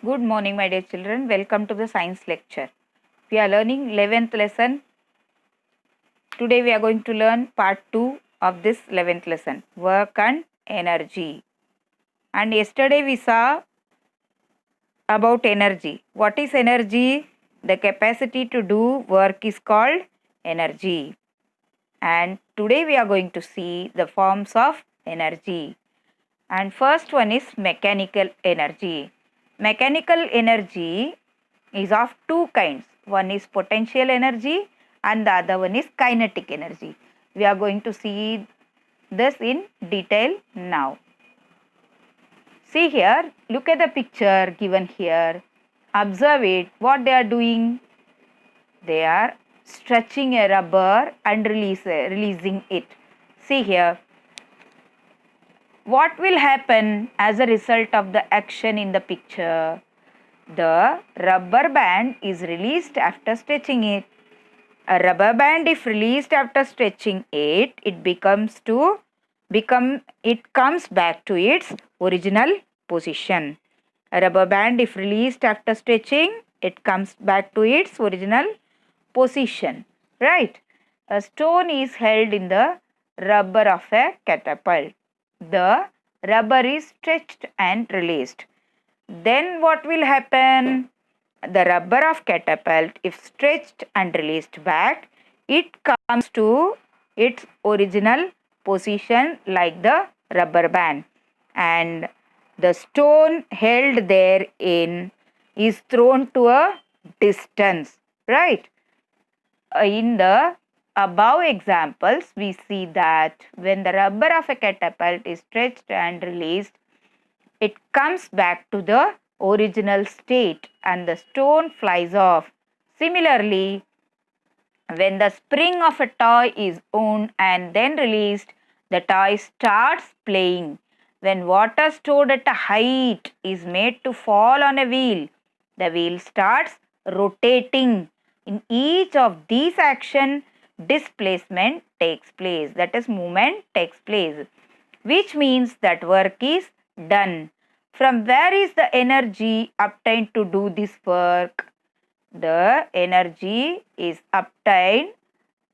Good morning, my dear children. Welcome to the science lecture. We are learning 11th lesson. Today we are going to learn part 2 of this 11th lesson, work and energy. And yesterday we saw about energy. What is energy? The capacity to do work is called energy. And today we are going to see the forms of energy. And first one is mechanical energy. Mechanical energy is of two kinds. One is potential energy and the other one is kinetic energy. We are going to see this in detail now. See here, look at the picture given here. Observe it, what they are doing. They are stretching a rubber and releasing it. See here. What will happen as a result of the action in the picture? The rubber band is released after stretching it. A rubber band, if released after stretching it, it comes back to its original position. A rubber band, if released after stretching, it comes back to its original position. Right? A stone is held in the rubber of a catapult. The rubber is stretched and released. Then what will happen? The rubber of catapult, if stretched and released back, it comes to its original position like the rubber band. And the stone held therein is thrown to a distance. Right? In the above examples, we see that when the rubber of a catapult is stretched and released, it comes back to the original state and the stone flies off. Similarly, when the spring of a toy is on and then released, the toy starts playing. When water stored at a height is made to fall on a wheel, the wheel starts rotating. In each of these actions, displacement takes place. That is, movement takes place, which means that work is done. From where is the energy obtained to do this work? The energy is obtained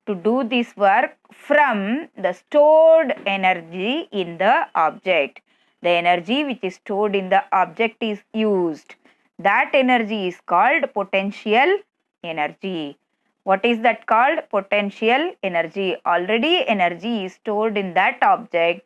to do this work from the stored energy in the object. The energy which is stored in the object is used. That energy is called potential energy. What is that called? Potential energy. Already energy is stored in that object.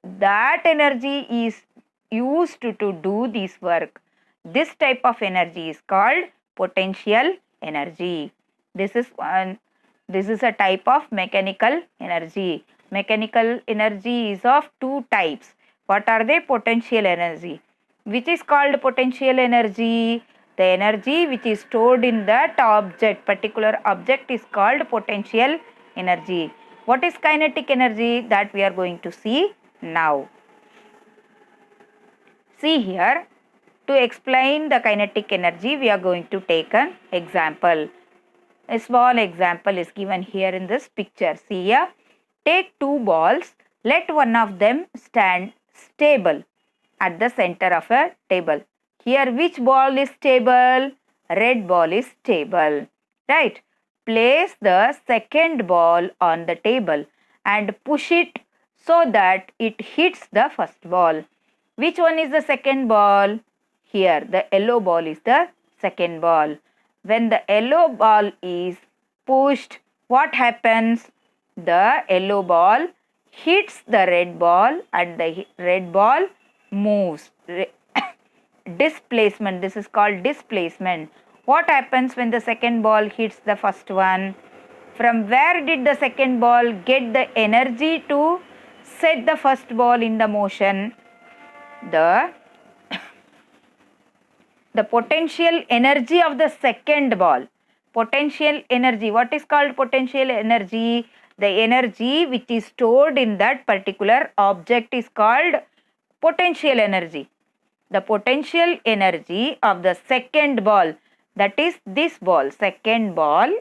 That energy is used to do this work. This type of energy is called potential energy. This is a type of mechanical energy. Mechanical energy is of two types. What are they? Potential energy. Which is called potential energy? The energy which is stored in that object, particular object, is called potential energy. What is kinetic energy? That we are going to see now. See here, to explain the kinetic energy, we are going to take an example. A small example is given here in this picture. See here, take two balls, let one of them stand stable at the center of a table. Here, which ball is stable? Red ball is stable. Right? Place the second ball on the table and push it so that it hits the first ball. Which one is the second ball? Here, the yellow ball is the second ball. When the yellow ball is pushed, what happens? The yellow ball hits the red ball and the red ball moves. Displacement. This is called displacement. What happens when the second ball hits the first one? From where did the second ball get the energy to set the first ball in the motion? The potential energy of the second ball. Potential energy. What is called potential energy? The energy which is stored in that particular object is called potential energy. The potential energy of the second ball, that is this ball, second ball,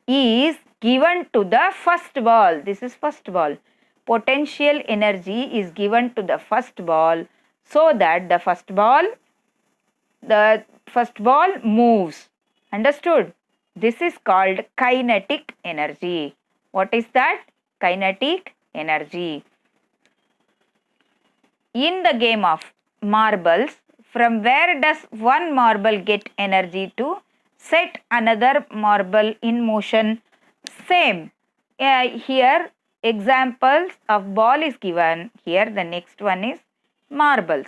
is given to the first ball. This is first ball. Potential energy is given to the first ball so that the first ball the first ball moves. Understood? This is called kinetic energy. What is that? Kinetic energy. In the game of marbles, from where does one marble get energy to set another marble in motion? Same. Here examples of ball is given. Here the next one is marbles.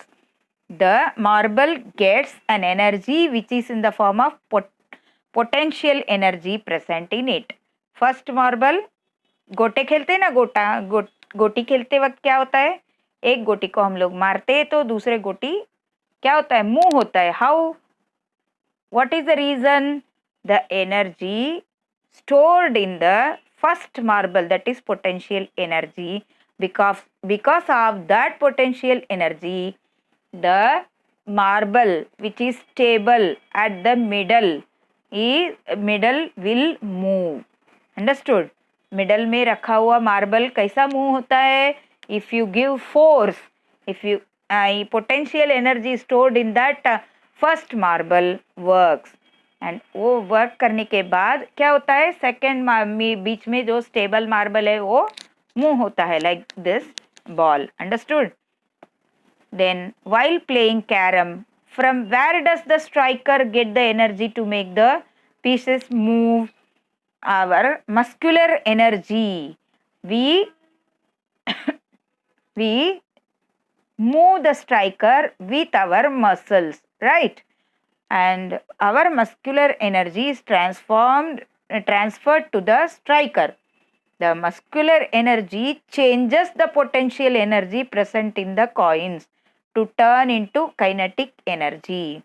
The marble gets an energy which is in the form of potential energy present in it. First marble, गोटे खेलते हैं ना, गोटी खेलते वक्त क्या होता है, एक गोटी को हम लोग मारते हैं तो दूसरे गोटी क्या होता है, मूव होता है. How, what is the reason? The energy stored in the first marble, that is potential energy. Because of that potential energy, the marble which is stable at the middle will move. Understood? Middle में रखा हुआ marble कैसा move होता है? If you give force, if you potential energy stored in that first marble works, and वो work करने के बाद क्या होता है, सेकेंड बीच में जो स्टेबल मार्बल है वो मूव होता है, like this ball. Understood? Then while playing carom, from where does the striker get the energy to make the pieces move? Our muscular energy. We move the striker with our muscles, right? And our muscular energy is transferred to the striker. The muscular energy changes the potential energy present in the coins to turn into kinetic energy.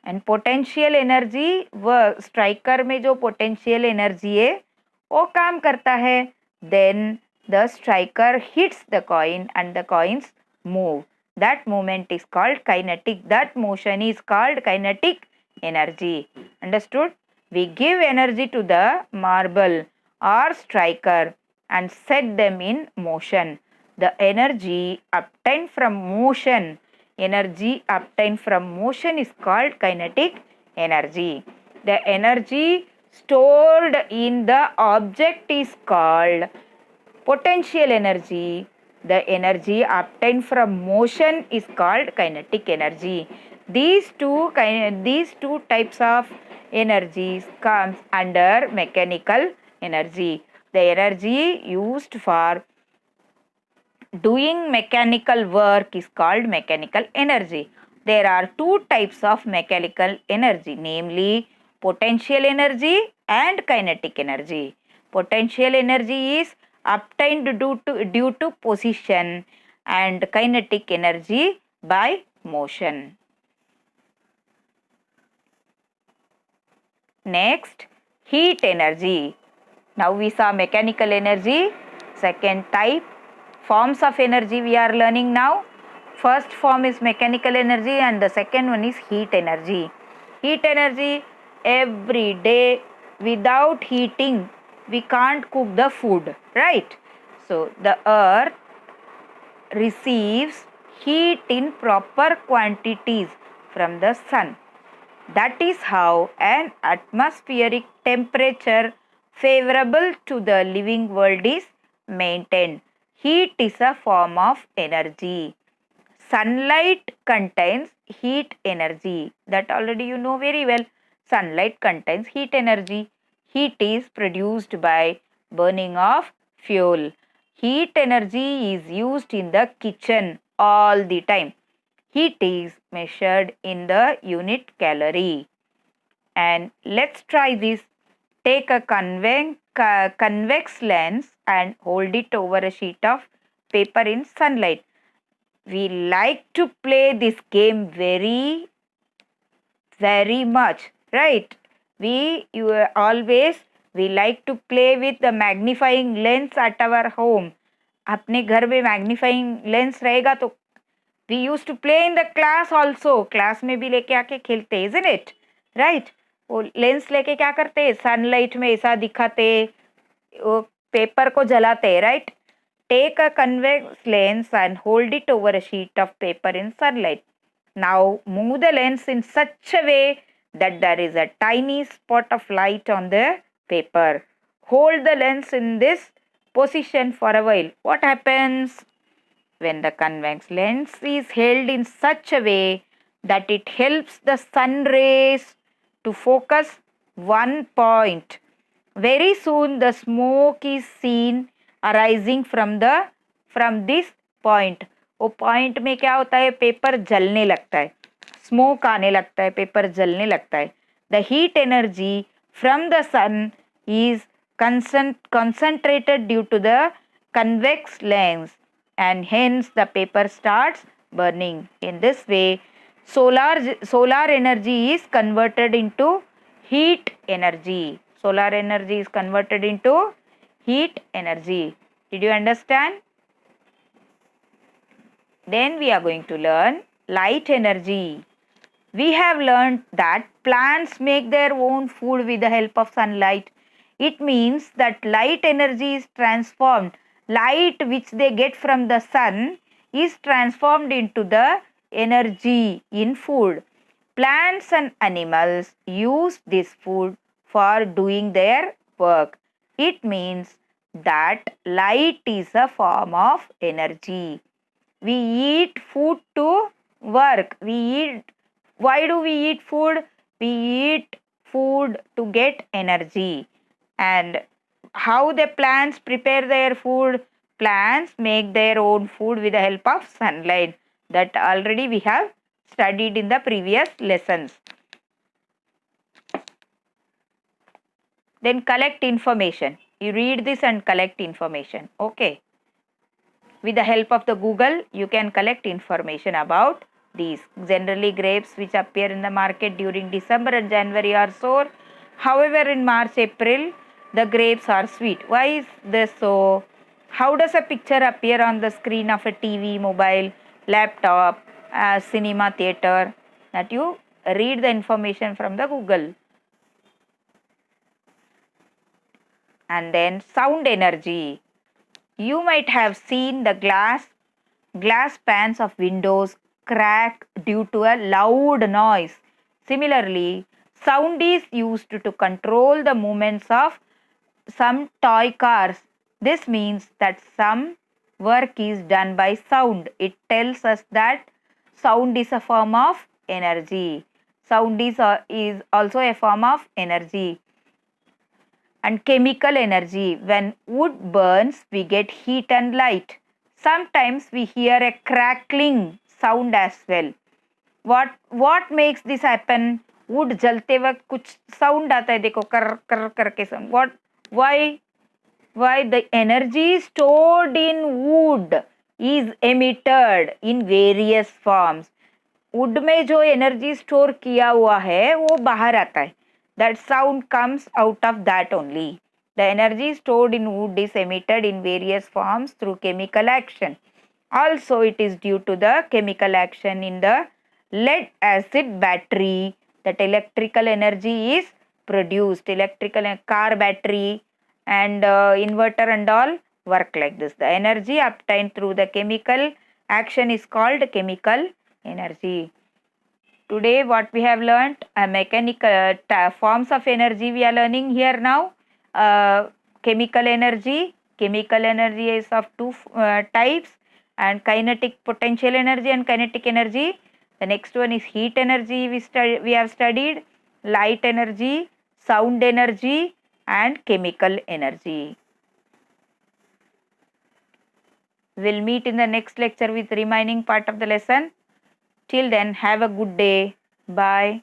And potential energy, वह striker में जो potential energy है वो काम करता है. Then the striker hits the coin and the coins move. That movement is called kinetic, that motion is called kinetic energy. Understood? We give energy to the marble or striker and set them in motion. The energy obtained from motion is called kinetic energy. The energy stored in the object is called potential energy. The energy obtained from motion is called kinetic energy. These two types of energies comes under mechanical energy. The energy used for doing mechanical work is called mechanical energy. There are two types of mechanical energy, namely potential energy and kinetic energy. Potential energy is obtained due to position, and kinetic energy by motion. Next, heat energy. Now we saw mechanical energy. Second type, forms of energy we are learning now. First form is mechanical energy and the second one is heat energy. Heat energy, every day without heating we can't cook the food, right? So the earth receives heat in proper quantities from the sun. That is how an atmospheric temperature favorable to the living world is maintained. Heat is a form of energy. Sunlight contains heat energy. That already you know very well. Sunlight contains heat energy. Heat is produced by burning of fuel. Heat energy is used in the kitchen all the time. Heat is measured in the unit calorie. And let's try this. Take a convex lens and hold it over a sheet of paper in sunlight. We like to play this game very much, right? We like to play with the magnifying lens at our home. अपने घर में magnifying lens रहेगा तो we used to play in the class also. Class में भी लेके आके खेलते, isn't it? Right? वो लेंस लेके क्या करते, सनलाइट में ऐसा दिखाते, वो पेपर को जलाते, right? Take a convex lens and hold it over a sheet of paper in sunlight. Now move the lens in such a way that there is a tiny spot of light on the paper. Hold the lens in this position for a while. What happens? When the convex lens is held in such a way that it helps the sun rays to focus one point, very soon the smoke is seen arising from this point. वो point में क्या होता है, paper जलने लगता है, smoke आने लगता है, पेपर जलने लगता है. The heat energy from the sun is concentrated due to the convex lens, and hence the paper starts burning. In this way, solar energy is converted into heat energy. Solar energy is converted into heat energy. Did you understand? Then we are going to learn light energy. We have learned that plants make their own food with the help of sunlight. It means that light energy is transformed. Light which they get from the sun is transformed into the energy in food. Plants and animals use this food for doing their work. It means that light is a form of energy. We eat food to work. Why do we eat food? We eat food to get energy. And how the plants prepare their food? Plants make their own food with the help of sunlight. That already we have studied in the previous lessons. Then collect information. You read this and collect information. Okay. With the help of the Google, you can collect information about these. Generally, grapes which appear in the market during December and January are sour. However, in March, April, the grapes are sweet. Why is this so? How does a picture appear on the screen of a TV, mobile, laptop, cinema, theater? That you read the information from the Google. And then sound energy. You might have seen the glass panes of windows crack due to a loud noise. Similarly, sound is used to control the movements of some toy cars. This means that some work is done by sound. It tells us that sound is a form of energy. Sound is also a form of energy. And chemical energy. When wood burns, we get heat and light. Sometimes we hear a crackling sound as well. What makes this happen? Wood जलते वक्त कुछ sound आता है, देखो कर कर करके sound. Why the energy stored in wood is emitted in various forms. Would में जो एनर्जी स्टोर किया हुआ है वो बाहर आता है. That sound comes out of that only. The energy stored in wood is emitted in various forms through chemical action. Also, it is due to the chemical action in the lead acid battery that electrical energy is produced. Electrical car battery and inverter and all work like this. The energy obtained through the chemical action is called chemical energy. Today what we have learnt, mechanical forms of energy we are learning here now. Chemical energy is of two types, and kinetic potential energy and kinetic energy. The next one is heat energy, we have studied, light energy, sound energy and chemical energy. We'll meet in the next lecture with remaining part of the lesson. Till then, have a good day. Bye.